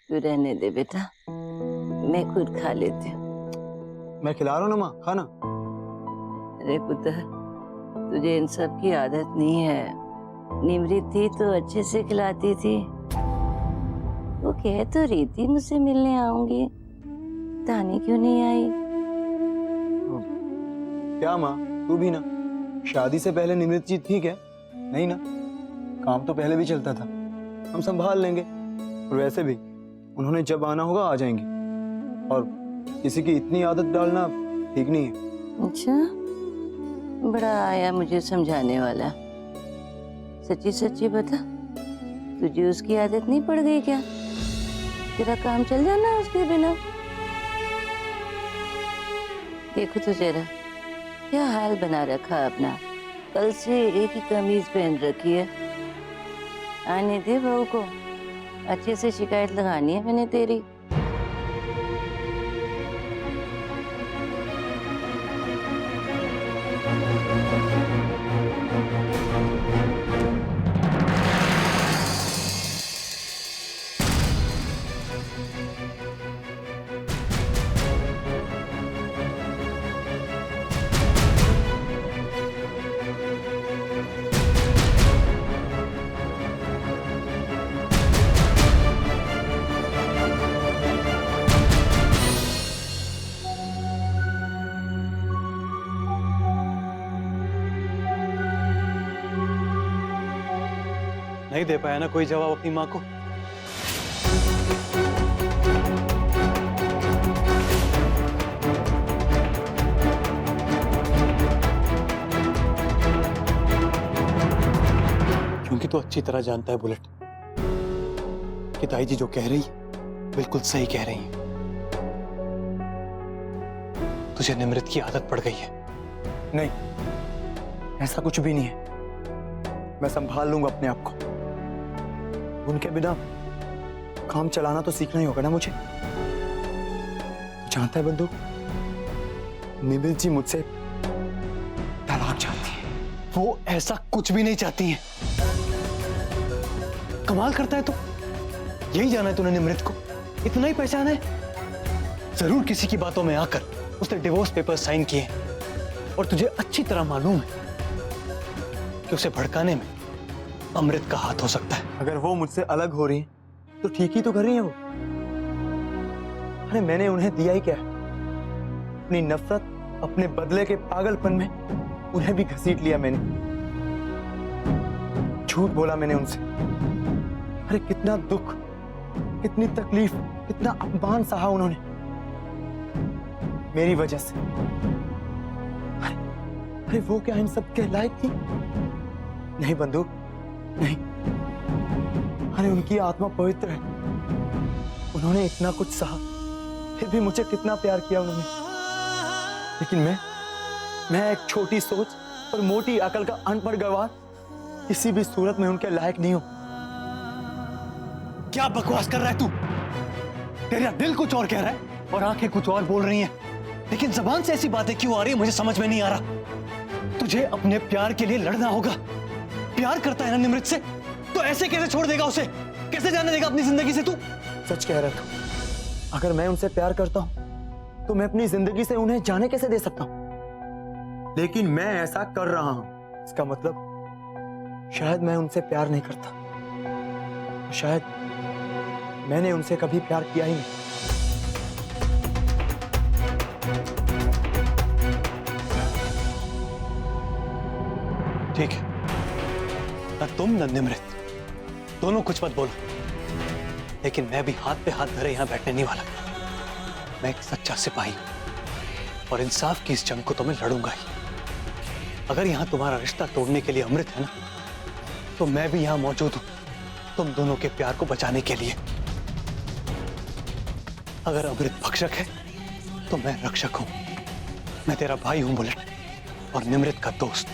तू रहने दे बेटा, मैं खुद खा लेती हूँ। मैं खिला रहा हूँ ना माँ, खाना। अरे पुत्र, तुझे इन सब की आदत नहीं है। निमृत थी तो अच्छे से खिलाती थी। वो कह तो रही थी मुझसे मिलने आऊंगी, तानी क्यों नहीं आई? क्या माँ, तू भी ना, शादी से पहले निमृत जी ठीक है? नहीं ना, काम तो पहले भी चलता था, हम संभाल लेंगे। और वैसे भी उन्होंने जब आना होगा आ जाएंगी, और किसी की इतनी आदत डालना ठीक नहीं है। अच्छा, बड़ा आया मुझे समझाने वाला। सच्ची सच्ची बता, तुझे उसकी आदत नहीं पड़ गई क्या? तेरा काम चल जाना उसके बिना। देखो तो जरा क्या हाल बना रखा अपना। कल से एक ही कमीज पहन रखी है। आने दे बहू को, अच्छे से शिकायत लगानी है मैंने तेरी। नहीं दे पाया ना कोई जवाब अपनी माँ को। क्योंकि तो अच्छी तरह जानता है बुलेट कि ताई जी जो कह रही है बिल्कुल सही कह रही है। तुझे निमृत की आदत पड़ गई है। नहीं, ऐसा कुछ भी नहीं है। मैं संभाल लूंगा अपने आप को। उनके बिना काम चलाना तो सीखना ही होगा ना मुझे। जानता है बंधु, निमृत जी मुझसे तलाक चाहती है। वो ऐसा कुछ भी नहीं चाहती है। कमाल करता है तू। यही जाना है तूने निमृत को, इतना ही पहचाना है। जरूर किसी की बातों में आकर उसने डिवोर्स पेपर साइन किए, और तुझे अच्छी तरह मालूम है कि उसे भड़काने में अमृत का हाथ हो सकता है। अगर वो मुझसे अलग हो रही है तो ठीक ही तो कर रही है वो। अरे मैंने उन्हें दिया ही क्या है? अपनी नफरत, अपने बदले के पागलपन में उन्हें भी घसीट लिया मैंने। झूठ बोला मैंने उनसे। अरे कितना दुख, कितनी तकलीफ, कितना अपमान सहा उन्होंने मेरी वजह से। अरे वो क्या इन सब के लायक थी? नहीं बंधु, नहीं। अरे उनकी आत्मा पवित्र है। उन्होंने इतना कुछ सहा, फिर भी मुझे कितना प्यार किया उन्होंने। लेकिन मैं एक छोटी सोच और मोटी अकल का अनपढ़ गवार किसी भी सूरत में उनके लायक नहीं हूं। क्या बकवास कर रहा है तू? तेरा दिल कुछ और कह रहा है और आंखें कुछ और बोल रही हैं। लेकिन जबान से ऐसी बातें क्यों आ रही है मुझे समझ में नहीं आ रहा। तुझे अपने प्यार के लिए लड़ना होगा। प्यार करता है ना निमृत से, तो ऐसे कैसे छोड़ देगा उसे? कैसे जाने देगा अपनी जिंदगी से तू? सच कह रहा तू। अगर मैं उनसे प्यार करता हूं तो मैं अपनी जिंदगी से उन्हें जाने कैसे दे सकता हूं? लेकिन मैं ऐसा कर रहा हूं। इसका मतलब शायद मैं उनसे प्यार नहीं करता। शायद मैंने उनसे कभी प्यार किया ही नहीं। ठीक है, ना तुम ना निमृत दोनों कुछ मत बोलो। लेकिन मैं भी हाथ पे हाथ धरे यहां बैठने नहीं वाला। मैं एक सच्चा सिपाही हूं और इंसाफ की इस जंग को तो मैं लड़ूंगा ही। अगर यहां तुम्हारा रिश्ता तोड़ने के लिए अमृत है ना, तो मैं भी यहां मौजूद हूं तुम दोनों के प्यार को बचाने के लिए। अगर अमृत भक्षक है तो मैं रक्षक हूं। मैं तेरा भाई हूं बुलेट, और निमृत का दोस्त।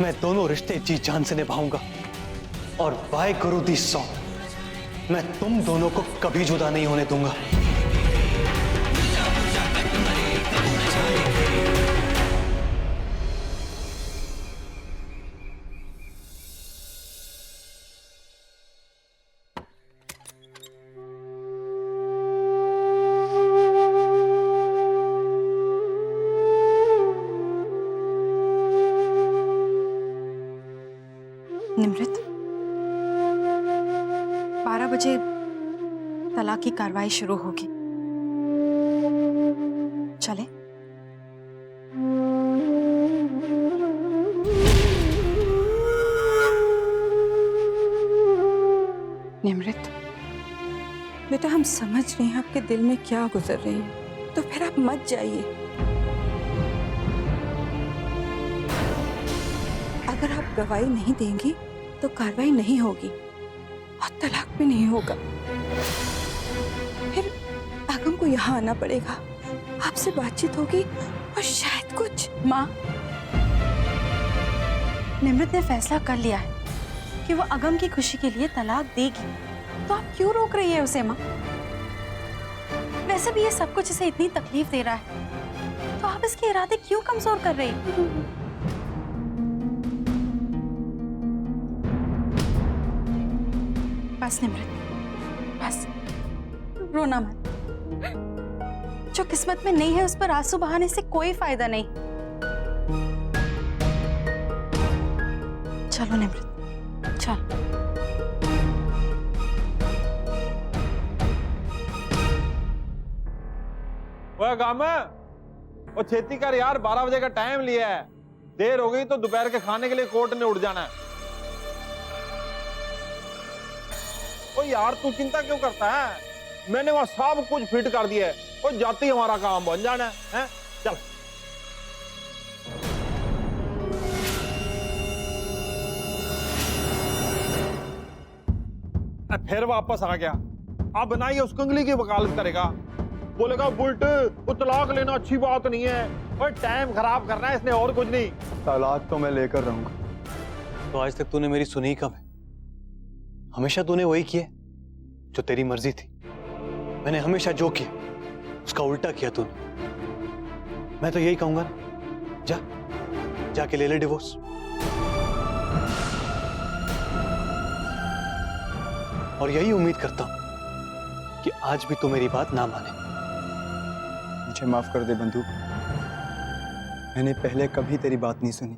मैं दोनों रिश्ते जी जान से निभाऊंगा, और बाय गुरु दी सौ, मैं तुम दोनों को कभी जुदा नहीं होने दूंगा। 12 बजे तलाक की कार्रवाई शुरू होगी। चले? निमृत, बेटा हम समझ रहे हैं आपके दिल में क्या गुजर रही है, तो फिर आप मत जाइए। अगर आप गवाही नहीं देंगी तो कार्रवाई नहीं होगी और तलाक भी नहीं होगा। फिर आगम को यहाँ आना पड़ेगा, आपसे बातचीत होगी और शायद कुछ। माँ, निमृत ने फैसला कर लिया है कि वो अगम की खुशी के लिए तलाक देगी, तो आप क्यों रोक रही है उसे माँ? वैसे भी ये सब कुछ इसे इतनी तकलीफ दे रहा है, तो आप इसके इरादे क्यों कमजोर कर रही हैं? बस निमृत, बस रोना मत। जो किस्मत में नहीं है उस पर आंसू बहाने से कोई फायदा नहीं। चलो निमृत, चल। वह काम है वो छेती कर यार, 12 बजे का टाइम लिया है, देर हो गई तो दोपहर के खाने के लिए कोर्ट ने उठ जाना है। ओ यार तू चिंता क्यों करता है, मैंने वहां सब कुछ फिट कर दिया है, वो जाती हमारा काम बन जाना है? चल फिर वापस आ गया, अब ना ये उस कंगली की वकालत करेगा, बोलेगा बुलट वो तलाक लेना अच्छी बात नहीं है, और टाइम खराब करना है इसने और कुछ नहीं। तलाक तो मैं लेकर रहूंगा। तो आज तक तूने मेरी सुनी कब है? हमेशा तूने वही किया जो तेरी मर्जी थी। मैंने हमेशा जो किया उसका उल्टा किया तूने। मैं तो यही कहूंगा ना, जाके ले ले डिवोर्स। और यही उम्मीद करता हूं कि आज भी तू मेरी बात ना माने। मुझे माफ कर दे बंधु, मैंने पहले कभी तेरी बात नहीं सुनी,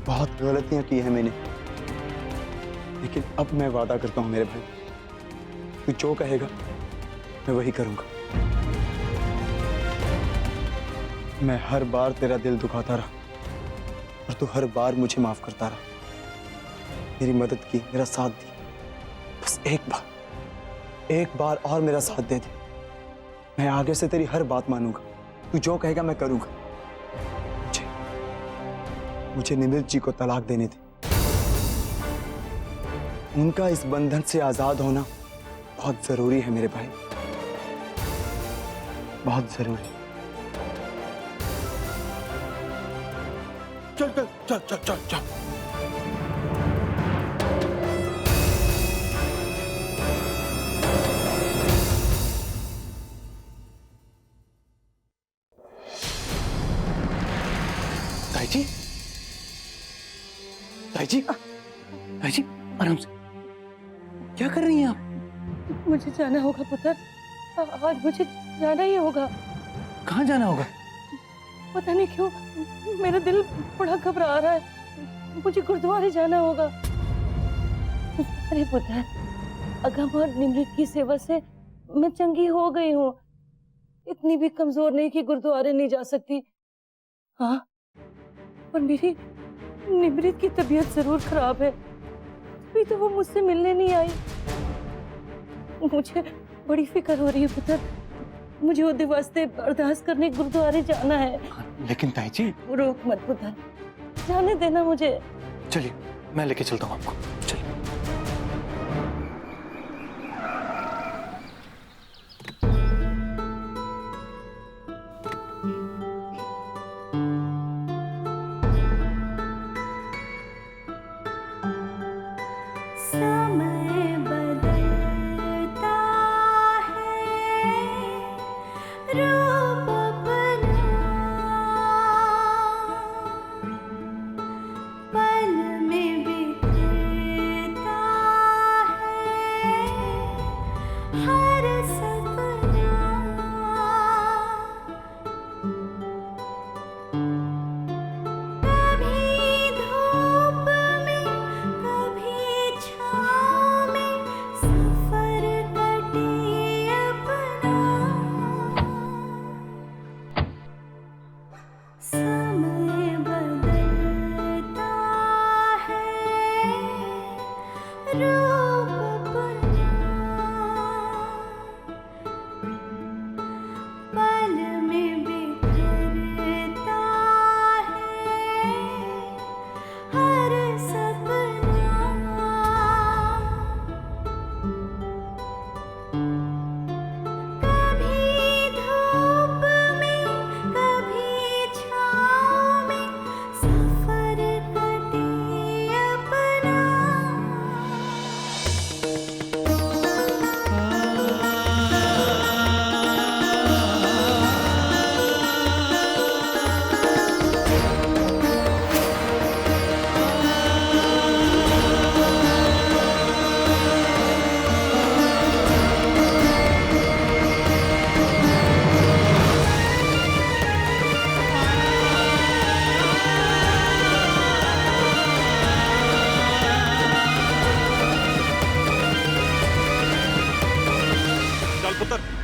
बहुत गलतियां की है मैंने, लेकिन अब मैं वादा करता हूं मेरे भाई, तू जो कहेगा मैं वही करूंगा। मैं हर बार तेरा दिल दुखाता रहा और तू हर बार मुझे माफ करता रहा, मेरी मदद की, मेरा साथ दी। बस एक बार और मेरा साथ दे दे, मैं आगे से तेरी हर बात मानूंगा, तू जो कहेगा मैं करूंगा। मुझे निमित जी को तलाक देने दे, उनका इस बंधन से आजाद होना बहुत जरूरी है मेरे भाई, बहुत जरूरी। चल चल चल चल चल चल। ताई जी, ताई जी आराम से, क्या कर रही हैं आप? मुझे जाना होगा पुत्र, आज मुझे जाना ही होगा। कहाँ जाना होगा? पता नहीं क्यों मेरा दिल बड़ा घबरा रहा है, मुझे गुरुद्वारे जाना होगा। अरे पुत्र, अगम और निमृत की सेवा से मैं चंगी हो गई हूँ, इतनी भी कमजोर नहीं कि गुरुद्वारे नहीं जा सकती। हाँ, पर मेरी निमृत की तबीयत जरूर खराब है, अभी तो वो मुझसे मिलने नहीं आई। मुझे बड़ी फिक्र हो रही है पुत्र, मुझे उहदे वास्ते अरदास करने गुरुद्वारे जाना है। लेकिन ताई जी, रोक मत पुत्र, जाने देना मुझे। चलिए मैं लेके चलता हूँ आपको, चलिए। समय बदलता है, रूप अपना पल में बिखरता है, हर सपना कभी धूप में कभी छाँव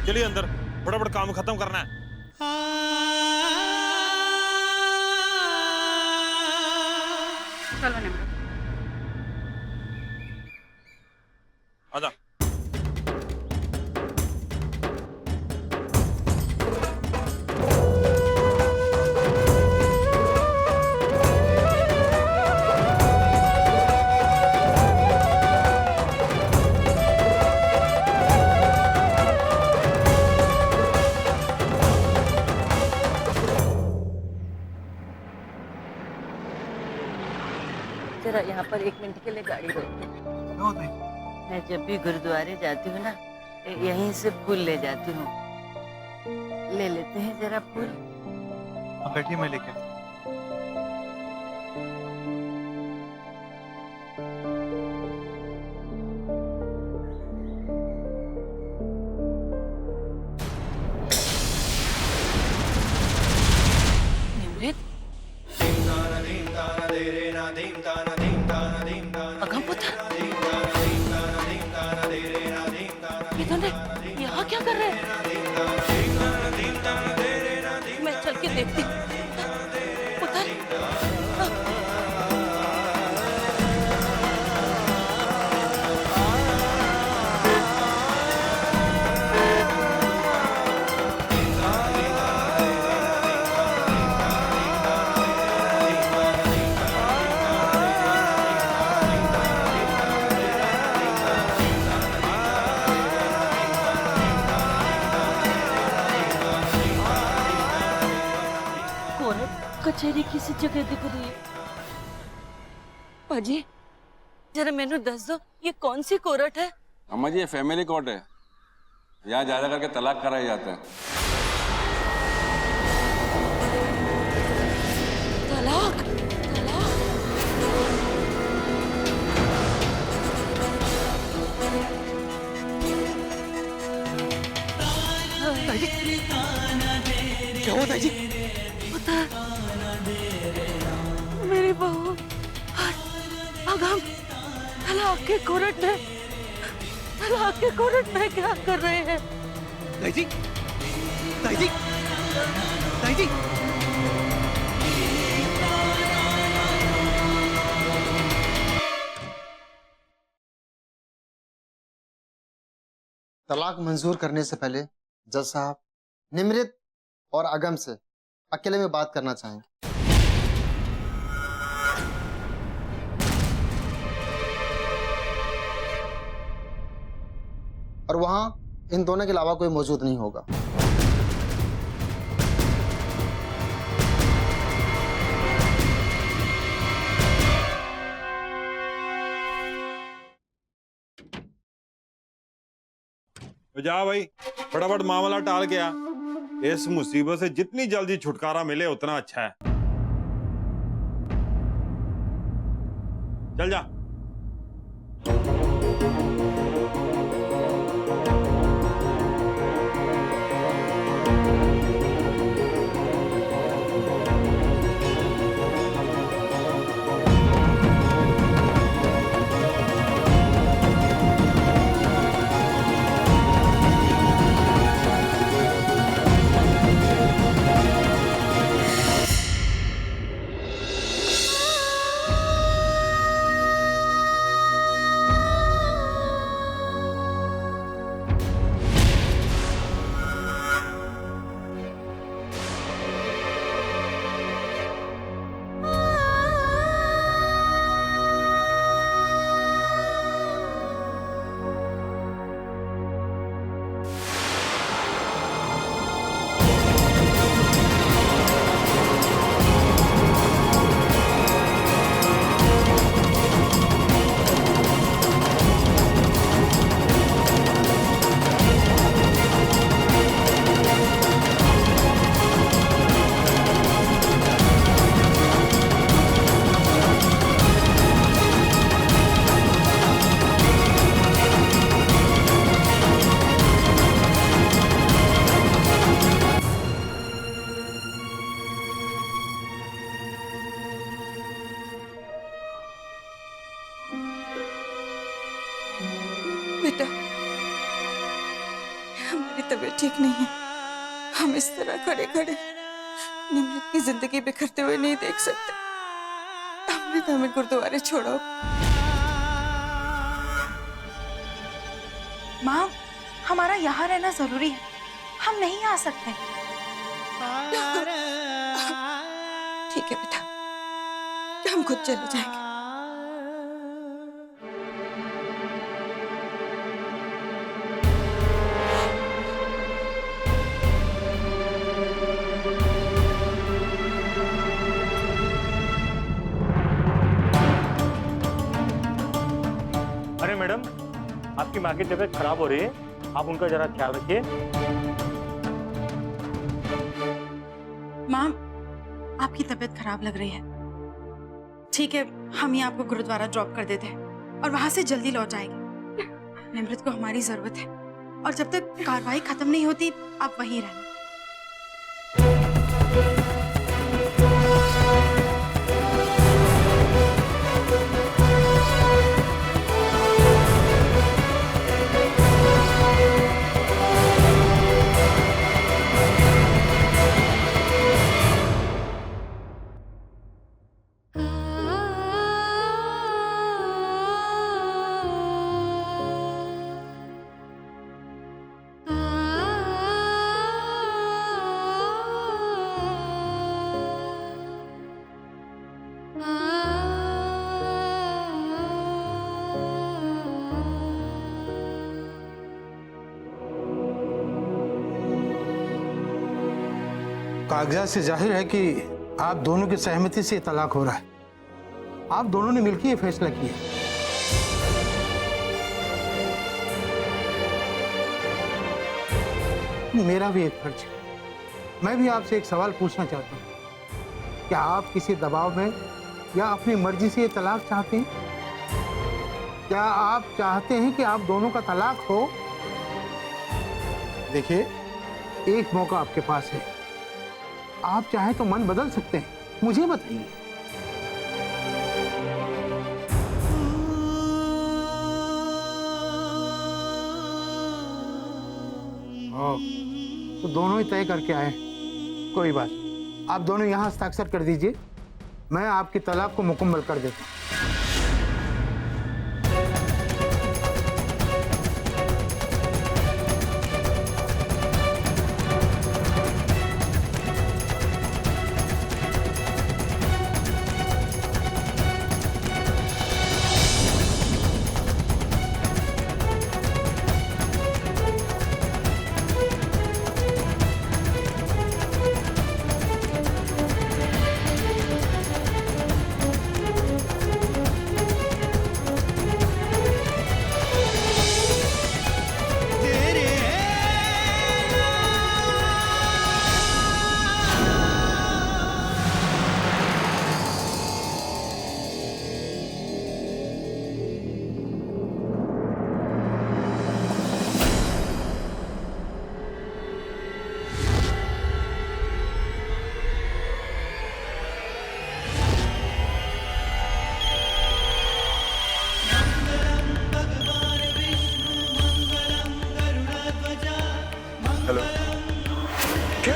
चलिए अंदर, फटाफट काम खत्म करना है। चलो निम्रत। आजा। जरा यहाँ पर 1 मिनट के लिए गाड़ी रोक। मैं जब भी गुरुद्वारे जाती हूँ ना, यहीं से फूल ले जाती हूँ। ले लेते हैं जरा फूल। अब बैठिए, मैं लेके आता हूं। निमृत, अगम पुत्र, ये दोनों यहाँ क्या कर रहे हैं? मैं चल के देखती हूँ। पुत्र, कोर्ट कचहरी किसी जगह दिख रही है। पाजी, जरा मैंने दस दो, ये कौन सी कोर्ट है? अम्मा जी, ये फैमिली कोर्ट है। यहाँ ज्यादा करके तलाक कराए जाते हैं। तलाक, तलाक। क्या हुआ दाई जी? मेरी बहू अगम तलाक के कोर्ट में, तलाक के कोर्ट में क्या कर रहे हैं? दाई जी, दाई जी, दाई जी। तलाक मंजूर करने से पहले जज साहब निमृत और अगम से अकेले में बात करना चाहेंगे। और वहां इन दोनों के अलावा कोई मौजूद नहीं होगा। जा भाई, फटाफट मामला टाल के आ। इस मुसीबत से जितनी जल्दी छुटकारा मिले उतना अच्छा है। चल जा। बेटा, हमारी तबीयत ठीक नहीं है। हम इस तरह खड़े खड़े निमृत की जिंदगी बिखरते हुए नहीं देख सकते। अमृत, हमें गुरुद्वारे छोड़ो। माँ, हमारा यहाँ रहना जरूरी है, हम नहीं आ सकते। ठीक है बेटा, हम खुद चले जाएंगे। अरे मैडम, आपकी माँ की तबीयत खराब हो रही है, आप उनका जरा ख्याल रखिए। माँ, आपकी तबीयत खराब लग रही है। ठीक है, हम ही आपको गुरुद्वारा ड्रॉप कर देते हैं और वहां से जल्दी लौट जाएंगे। निमृत को हमारी जरूरत है और जब तक कार्रवाई खत्म नहीं होती आप वहीं रहना। कागजात से जाहिर है कि आप दोनों की सहमति से तलाक हो रहा है। आप दोनों ने मिलकर ये फैसला किया। मेरा भी एक फर्ज है। मैं भी आपसे एक सवाल पूछना चाहता हूँ, क्या आप किसी दबाव में या अपनी मर्जी से ये तलाक चाहते हैं? क्या आप चाहते हैं कि आप दोनों का तलाक हो? देखिए, एक मौका आपके पास है, आप चाहें तो मन बदल सकते हैं, मुझे बताइए। तो दोनों ही तय करके आए। कोई बात, आप दोनों यहाँ हस्ताक्षर कर दीजिए, मैं आपकी तलाक को मुकम्मल कर देता हूँ। हेलो, क्या?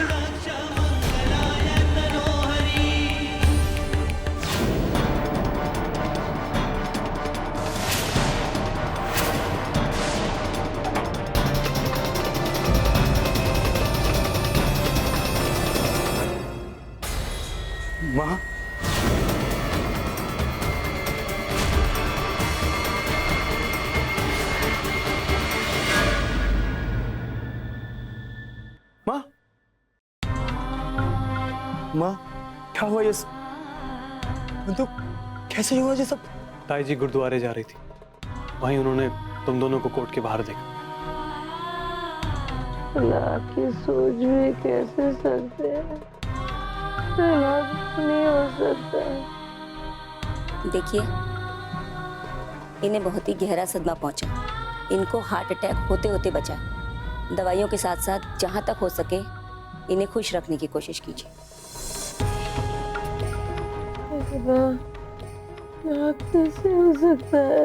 माँ, माँ, माँ, क्या हुआ ये? तो कैसे हुआ ये सब? ताई जी गुरुद्वारे जा रही थी, वहीं उन्होंने तुम दोनों को कोर्ट के बाहर देखा। अल्लाह की सोच भी कैसे सकते हैं, नहीं हो सकता। देखिए, इन्हें बहुत ही गहरा सदमा पहुंचा। इनको हार्ट अटैक होते होते बचा। दवाइयों के साथ साथ जहां तक हो सके इन्हें खुश रखने की कोशिश कीजिए। कैसे हो सकता है?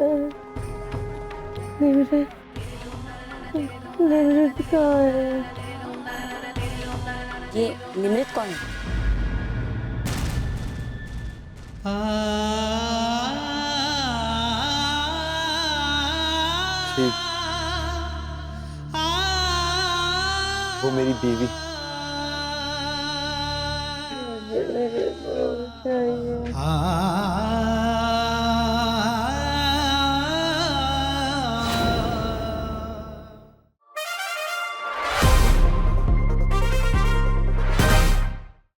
निमृत कहाँ है? ये निमृत कौन है? जी, वो मेरी बीवी। चाहिए